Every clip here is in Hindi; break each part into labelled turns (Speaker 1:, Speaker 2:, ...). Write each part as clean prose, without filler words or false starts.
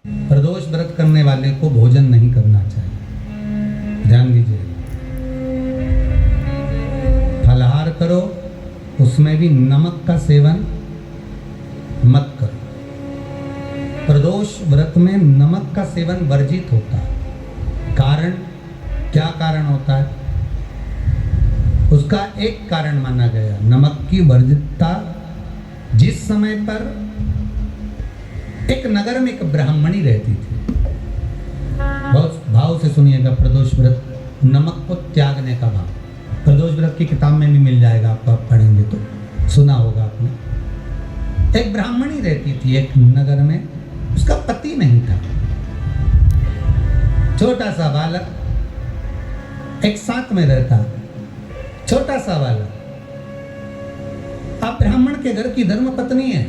Speaker 1: प्रदोष व्रत करने वाले को भोजन नहीं करना चाहिए, ध्यान दीजिए। फलाहार करो, उसमें भी नमक का सेवन मत करो। प्रदोष व्रत में नमक का सेवन वर्जित होता है। कारण क्या कारण होता है? उसका एक कारण माना गया नमक की वर्जितता। जिस समय पर एक नगर में एक ब्राह्मणी रहती थी, बहुत भाव से सुनिएगा, प्रदोष व्रत नमक को त्यागने का भाव। प्रदोष व्रत की किताब में भी मिल जाएगा आपको, आप पढ़ेंगे तो सुना होगा आपने। एक ब्राह्मणी रहती थी एक नगर में, उसका पति नहीं था। छोटा सा बालक एक साथ में रहता, छोटा सा बालक। आप ब्राह्मण के घर की धर्म पत्नी है।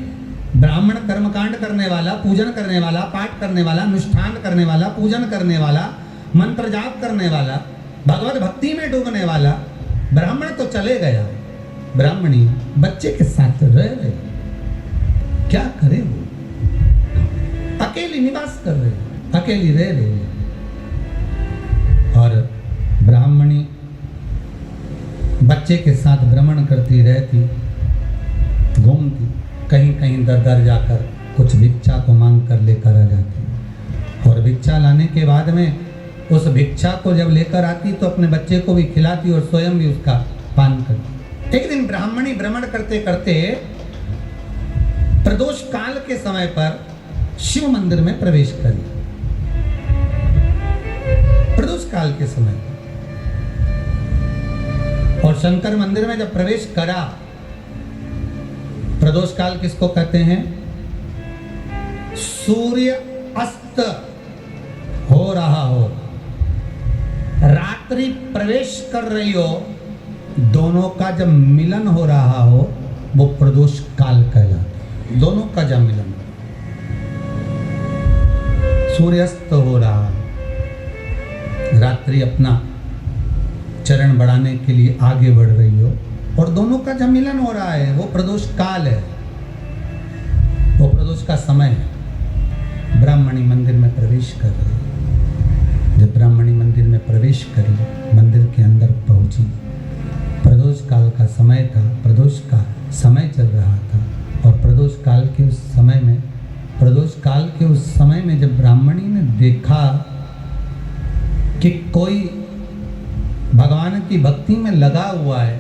Speaker 1: ब्राह्मण कर्मकांड करने वाला, पूजन करने वाला, पाठ करने वाला, अनुष्ठान करने वाला, पूजन करने वाला, मंत्र जाप करने वाला, भगवत भक्ति में डूबने वाला। ब्राह्मण तो चले गया, ब्राह्मणी बच्चे के साथ रह रही। क्या करे वो? अकेली निवास कर रही, अकेली रह रही है। और ब्राह्मणी बच्चे के साथ भ्रमण करती रहती, घूमती, कहीं कहीं दर दर जाकर कुछ भिक्षा को मांग कर लेकर आ जाती। और भिक्षा लाने के बाद में उस भिक्षा को जब लेकर आती तो अपने बच्चे को भी खिलाती और स्वयं भी उसका पान करती। एक दिन ब्राह्मणी भ्रमण करते करते प्रदोष काल के समय पर शिव मंदिर में प्रवेश करी। प्रदोष काल के समय पर और शंकर मंदिर में जब प्रवेश करा, प्रदोष काल किसको कहते हैं? सूर्य अस्त हो रहा हो, रात्रि प्रवेश कर रही हो, दोनों का जब मिलन हो रहा हो वो प्रदोष काल कहलाता। दोनों का जब मिलन, सूर्यास्त हो रहा, रात्रि अपना चरण बढ़ाने के लिए आगे बढ़ रही हो और दोनों का जब मिलन हो रहा है, वो प्रदोष काल है, वो प्रदोष का समय है। ब्राह्मणी मंदिर में प्रवेश कर रही। जब ब्राह्मणी मंदिर में प्रवेश करी, मंदिर के अंदर पहुंची, प्रदोष काल का समय था, प्रदोष का समय चल रहा था। और प्रदोष काल के उस समय में, प्रदोष काल के उस समय में जब ब्राह्मणी ने देखा कि कोई भगवान की भक्ति में लगा हुआ है,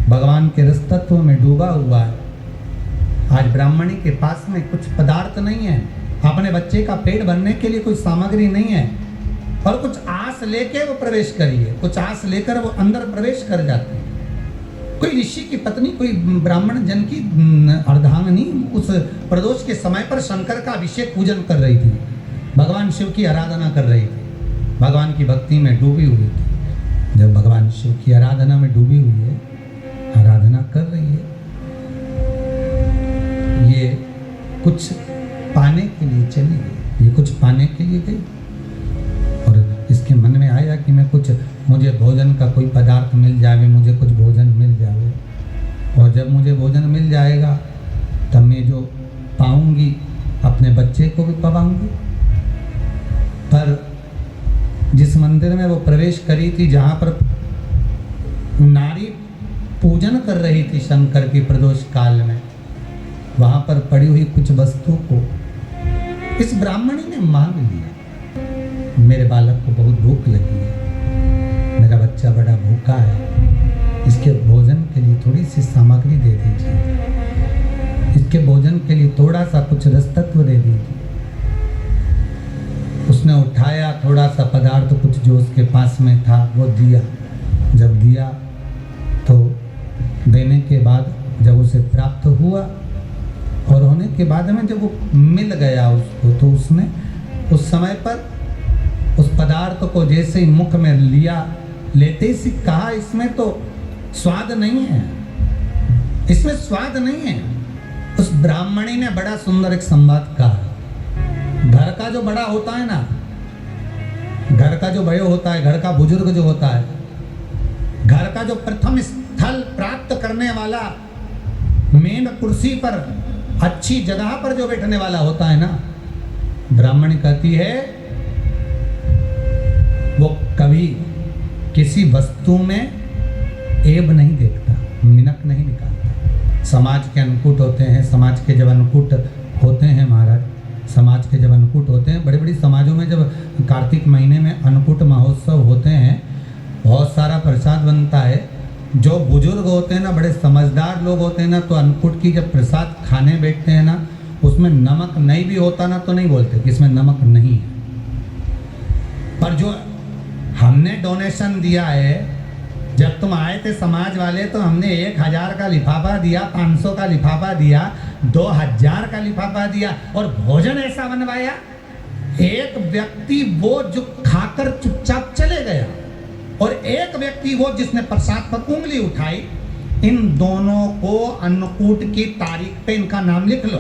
Speaker 1: भगवान के रस तत्व में डूबा हुआ है। आज ब्राह्मणी के पास में कुछ पदार्थ नहीं है, अपने बच्चे का पेट भरने के लिए कोई सामग्री नहीं है, और कुछ आस लेके वो प्रवेश करी है, कुछ आस लेकर वो अंदर प्रवेश कर जाते हैं। कोई ऋषि की पत्नी, कोई ब्राह्मण जन की अर्धांगिनी उस प्रदोष के समय पर शंकर का अभिषेक पूजन कर रही थी, भगवान शिव की आराधना कर रही थी, भगवान की भक्ति में डूबी हुई थी। जब भगवान शिव की आराधना में डूबी हुई है, आराधना कर रही है, ये कुछ पाने के लिए चली गई, ये कुछ पाने के लिए गई और इसके मन में आया कि मैं कुछ, मुझे भोजन का कोई पदार्थ मिल जाए, मुझे कुछ भोजन मिल जाए, और जब मुझे भोजन मिल जाएगा तब मैं जो पाऊंगी अपने बच्चे को भी पवाऊंगी। पर जिस मंदिर में वो प्रवेश करी थी, जहाँ पर नारी पूजन कर रही थी शंकर की प्रदोष काल में, वहाँ पर पड़ी हुई कुछ वस्तु को इस ब्राह्मणी ने मांग लिया। मेरे बालक को बहुत भूख लगी है, मेरा बच्चा बड़ा भूखा है, इसके भोजन के लिए थोड़ी सी सामग्री दे दीजिए, इसके भोजन के लिए थोड़ा सा कुछ रस तत्व दे दीजिए। उसने उठाया थोड़ा सा पदार्थ, कुछ जो उसके पास में था वो दिया। जब दिया तो देने के बाद जब उसे प्राप्त हुआ और होने के बाद में जब वो मिल गया उसको, तो उसने उस समय पर उस पदार्थ को जैसे ही मुख में लिया, लेते ही कहा, इसमें तो स्वाद नहीं है, इसमें स्वाद नहीं है। उस ब्राह्मणी ने बड़ा सुंदर एक संवाद कहा। घर का जो बड़ा होता है ना, घर का जो बड़ा होता है, घर का बुजुर्ग जो होता है, घर का जो प्रथम स्थल प्राप्त करने वाला, मेन कुर्सी पर अच्छी जगह पर जो बैठने वाला होता है ना, ब्राह्मणी कहती है वो कभी किसी वस्तु में ऐब नहीं देखता, मिनक नहीं निकालता। समाज के अन्नकूट होते हैं, समाज के जब अन्नकूट होते हैं महाराज, समाज के जब अन्नकूट होते हैं, बड़ी बड़ी समाजों में जब कार्तिक महीने में अन्नकूट महोत्सव होते हैं, बहुत सारा प्रसाद बनता है। जो बुजुर्ग होते हैं ना, बड़े समझदार लोग होते हैं ना, तो अन्नकूट की जब प्रसाद खाने बैठते हैं ना, उसमें नमक नहीं भी होता ना तो नहीं बोलते कि इसमें नमक नहीं है। पर जो हमने डोनेशन दिया है, जब तुम आए थे समाज वाले तो हमने 1000 का लिफाफा दिया, 500 का लिफाफा दिया, 2000 का लिफाफा दिया और भोजन ऐसा बनवाया। एक व्यक्ति वो जो खाकर चुपचाप चले गया और एक व्यक्ति वो जिसने प्रसाद पर उंगली उठाई। इन दोनों को अन्नकूट की तारीख पे इनका नाम लिख लो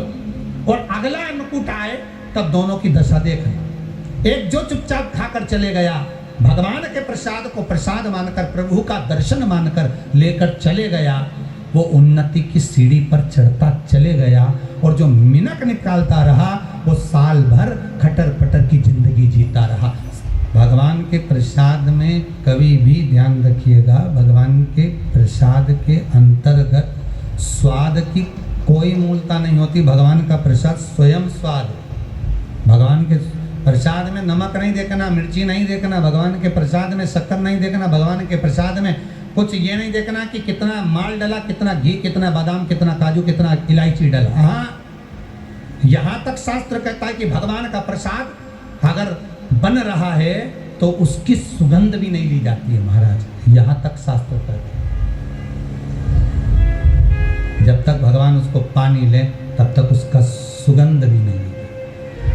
Speaker 1: और अगला अन्नकूट आए तब दोनों की दशा देखना। एक जो चुपचाप खाकर चले गया, भगवान के प्रसाद को प्रसाद मानकर, प्रभु का दर्शन मानकर लेकर चले गया, वो उन्नति की सीढ़ी पर चढ़ता चले गया। और जो मिनक निकालता रहा वो साल भर खटर पटर की जिंदगी जीता रहा। भगवान के प्रसाद में कभी भी ध्यान रखिएगा, भगवान के प्रसाद के अंतर्गत स्वाद की कोई मूलता नहीं होती। भगवान का प्रसाद स्वयं स्वाद है। भगवान के प्रसाद में नमक नहीं देखना, मिर्ची नहीं देखना, भगवान के प्रसाद में शक्कर नहीं देखना, भगवान के प्रसाद में कुछ ये नहीं देखना कि कितना माल डला, कितना घी, कितना बादाम, कितना काजू, कितना इलायची डला। हाँ, यहाँ तक शास्त्र कहता है कि भगवान का प्रसाद अगर बन रहा है तो उसकी सुगंध भी नहीं ली जाती है महाराज। यहाँ तक शास्त्र कहता है। जब तक भगवान उसको पानी ले तब तक उसका सुगंध भी नहीं ली।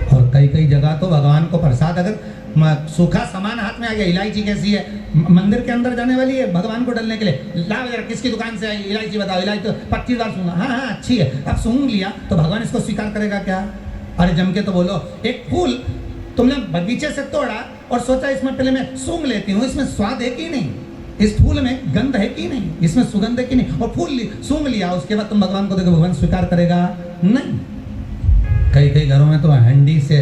Speaker 1: और कई कई जगह तो भगवान को प्रसाद अगर सूखा सामान हाथ में आ गया, इलायची कैसी है, मंदिर के अंदर जाने वाली है भगवान को डलने के लिए, लाओ जरा किसकी दुकान से आई इलायची बताओ, इलायची तो 25 बार सूंघा, हाँ हाँ अच्छी है, अब सूंघ लिया तो भगवान इसको स्वीकार करेगा क्या? अरे जम के तो बोलो। एक फूल तुमने बगीचे से तोड़ा और सोचा इसमें पहले मैं सूंघ लेती हूँ, इसमें स्वाद है कि नहीं, इस फूल में गंध है कि नहीं, इसमें सुगंध है कि नहीं, और फूल सूंघ लिया, उसके बाद तुम भगवान को देखो, भगवान स्वीकार करेगा नहीं। कई कई घरों में तो हंडी से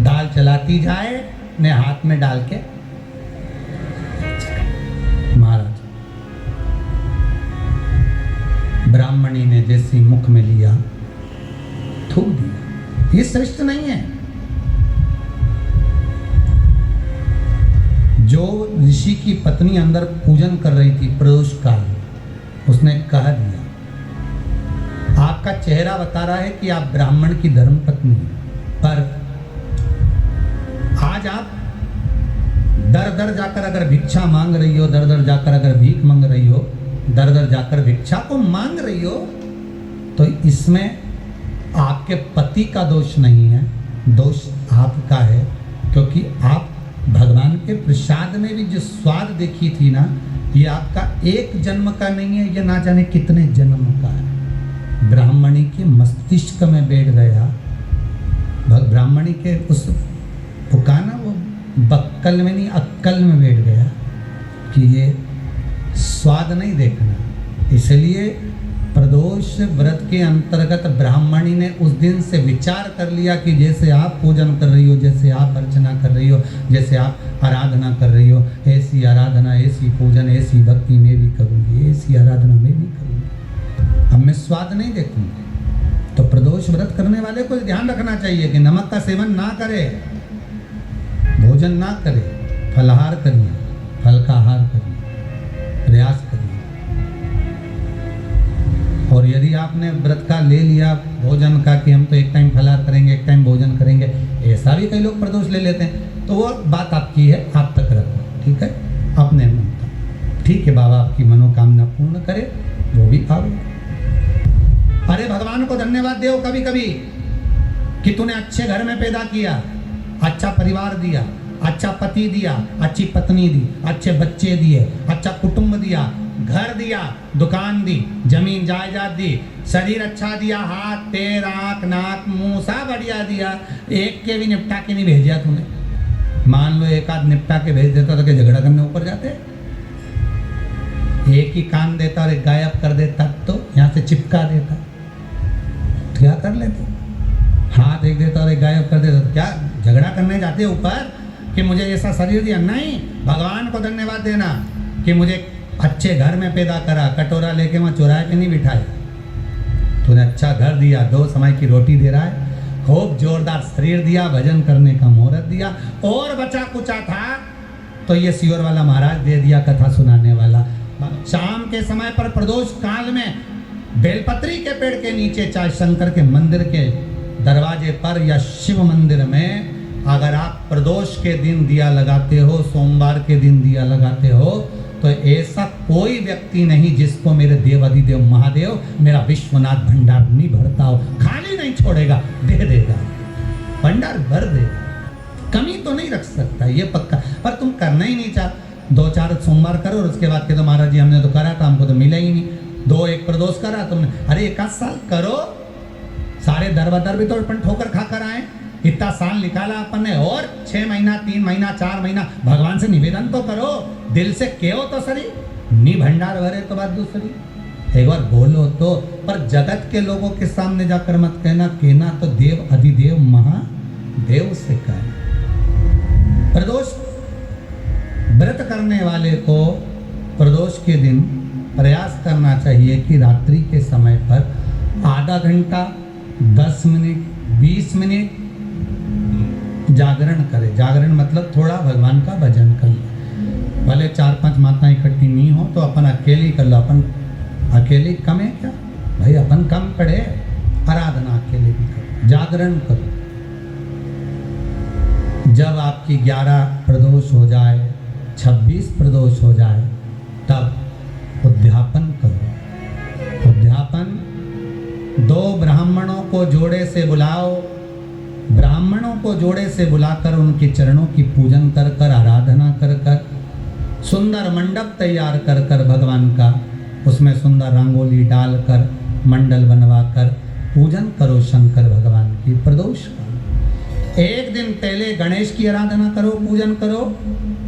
Speaker 1: दाल चलाती जाए ने हाथ में डाल के, महाराज ब्राह्मणी ने जैसी मुख में लिया थूक दिया। ये श्रेष्ठ नहीं है। जो ऋषि की पत्नी अंदर पूजन कर रही थी प्रदोष काल, उसने कह दिया, आपका चेहरा बता रहा है कि आप ब्राह्मण की धर्म पत्नी हैं, पर आज आप दर दर जाकर अगर भिक्षा मांग रही हो, दर दर जाकर अगर भीख मांग रही हो, दर दर जाकर भिक्षा को मांग रही हो, तो इसमें आपके पति का दोष नहीं है, दोष आपका है। क्योंकि आप भगवान के प्रसाद में भी जो स्वाद देखी थी ना, ये आपका एक जन्म का नहीं है, ये ना जाने कितने जन्म का है। ब्राह्मणी के मस्तिष्क में बैठ गया, ब्राह्मणी के उस पुकाना वो बक्कल में नहीं अक्कल में बैठ गया कि ये स्वाद नहीं देखना। इसलिए प्रदोष व्रत के अंतर्गत ब्राह्मणी ने उस दिन से विचार कर लिया कि जैसे आप पूजन कर रही हो, जैसे आप अर्चना कर रही हो, जैसे आप आराधना कर रही हो, ऐसी आराधना, ऐसी पूजन, ऐसी भक्ति मैं भी करूँगी, ऐसी आराधना मैं भी करूँगी। अब मैं स्वाद नहीं देखूँगी। तो प्रदोष व्रत करने वाले को ध्यान रखना चाहिए कि नमक का सेवन ना करे, भोजन ना करे, फलाहार करिए, फल का आहार करिए, प्रयास करिए। और यदि आपने व्रत का ले लिया भोजन का कि हम तो एक टाइम फलाहार करेंगे, एक टाइम भोजन करेंगे, ऐसा भी कई लोग प्रदोष ले लेते हैं, तो वो बात आपकी है, आप तक रखो, ठीक है, अपने मन तक। ठीक है, बाबा आपकी मनोकामना पूर्ण करे, वो भी पावे। अरे भगवान को धन्यवाद दो कभी कभी कि तूने अच्छे घर में पैदा किया, अच्छा परिवार दिया, अच्छा पति दिया, अच्छी पत्नी दी, अच्छे बच्चे दिए, अच्छा कुटुंब दिया, घर दिया, दुकान दी, जमीन जायदाद दी, शरीर अच्छा दिया, हाथ पैर आँख नाक मुंह सब बढ़िया दिया, एक के भी निपटा के नहीं भेजा तूने। मान लो एक आध निपटा के भेज देता तो क्या झगड़ा करने ऊपर जाते? एक ही कान देता और एक गायब कर देता तो यहाँ से चिपका देता, क्या कर लेते? हाथ एक देता और एक गायब कर देता। तो क्या झगड़ा करने जाते हो ऊपर कि मुझे ऐसा शरीर दिया? नहीं, भगवान को धन्यवाद देना कि मुझे अच्छे घर में पैदा करा, कटोरा लेके वहाँ चौराहे पे नहीं बिठाया। तूने अच्छा घर दिया, 2 समय की रोटी दे रहा है, खूब जोरदार शरीर दिया, भजन करने का मुहूर्त दिया, और बचा कुचा था तो ये सियोर वाला महाराज दे दिया, कथा सुनाने वाला। शाम के समय पर प्रदोष काल में बेलपत्री के पेड़ के नीचे, चाहे शंकर के मंदिर के दरवाजे पर या शिव मंदिर में, अगर आप प्रदोष के दिन दिया लगाते हो, सोमवार के दिन दिया लगाते हो, तो ऐसा कोई व्यक्ति नहीं जिसको मेरे देव अधिदेव महादेव, मेरा विश्वनाथ भंडार नहीं भरता हो। खाली नहीं छोड़ेगा, दे देगा, भंडार भर देगा, कमी तो नहीं रख सकता, ये पक्का। पर तुम करना ही नहीं चाह, 2-4 सोमवार करो और उसके बाद कहते महाराज जी हमने तो करा था, हमको तो मिला ही नहीं। 2-1 प्रदोष करा तुमने, अरे 1 साल करो, सारे दर भी तो अपन ठोकर खा कर आए, इतना साल निकाला अपन ने, और 6 महीना 3 महीना 4 महीना भगवान से निवेदन तो करो, दिल से कहो तो सही, नी भंडार भरे तो बात दूसरी, एक बार बोलो तो। पर जगत के लोगों के सामने जाकर मत कहना, कहना तो देव अधिदेव महादेव से कहना। प्रदोष व्रत करने वाले को प्रदोष के दिन प्रयास करना चाहिए कि रात्रि के समय पर आधा घंटा, 10 मिनट, 20 मिनट जागरण करे। जागरण मतलब थोड़ा भगवान का भजन कर लो। भले 4-5 माताएं इकट्ठी नहीं हो तो अपन अकेले कर लो। अपन अकेले कम है क्या भाई? अपन कम पड़े, आराधना अकेले भी करो, जागरण करो। जब आपकी 11 प्रदोष हो जाए, 26 प्रदोष हो जाए, तब उद्यापन करो। उद्यापन 2 ब्राह्मणों को जोड़े से बुलाओ, ब्राह्मणों को जोड़े से बुलाकर उनके चरणों की पूजन कर कर, आराधना कर कर, सुंदर मंडप तैयार कर कर भगवान का, उसमें सुंदर रंगोली डालकर, मंडल बनवाकर पूजन करो शंकर भगवान की प्रदोष का। एक दिन पहले गणेश की आराधना करो, पूजन करो,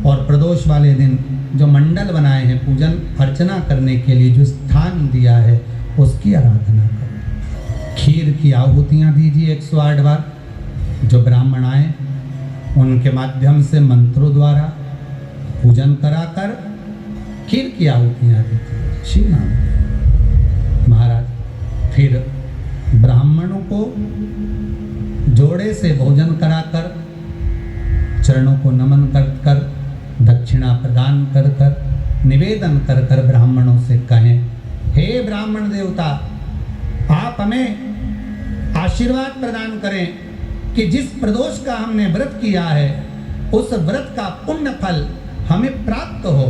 Speaker 1: और प्रदोष वाले दिन जो मंडल बनाए हैं पूजन अर्चना करने के लिए, जो स्थान दिया है उसकी आराधना करो। खीर की आहुतियाँ दीजिए 108 बार। जो ब्राह्मण आए उनके माध्यम से मंत्रों द्वारा पूजन कराकर खीर की आहुतियाँ दीजिए, शिव नाम महाराज। फिर ब्राह्मणों को जोड़े से भोजन कराकर, चरणों को नमन कर कर, दक्षिणा प्रदान कर कर, निवेदन कर कर ब्राह्मणों से कहें, हे ब्राह्मण देवता, आप हमें आशीर्वाद प्रदान करें कि जिस प्रदोष का हमने व्रत किया है उस व्रत का पुण्य फल हमें प्राप्त हो।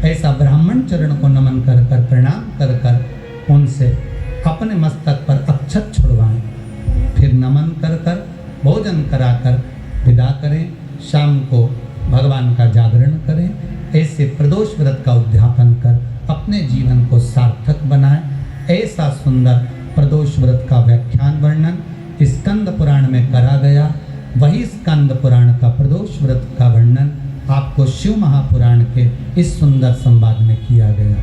Speaker 1: ऐसा ब्राह्मण चरण को नमन कर कर, प्रणाम कर कर उनसे अपने मस्तक पर अक्षत छुड़वाएं। फिर नमन कर कर, भोजन कराकर विदा करें। शाम को भगवान का जागरण करें। ऐसे प्रदोष व्रत का उद्यापन कर अपने जीवन को सार्थक बनाएं। ऐसा सुंदर प्रदोष व्रत का व्याख्यान वर्णन स्कंद पुराण में करा गया। वही स्कंद पुराण का प्रदोष व्रत का वर्णन आपको शिव महापुराण के इस सुंदर संवाद में किया गया।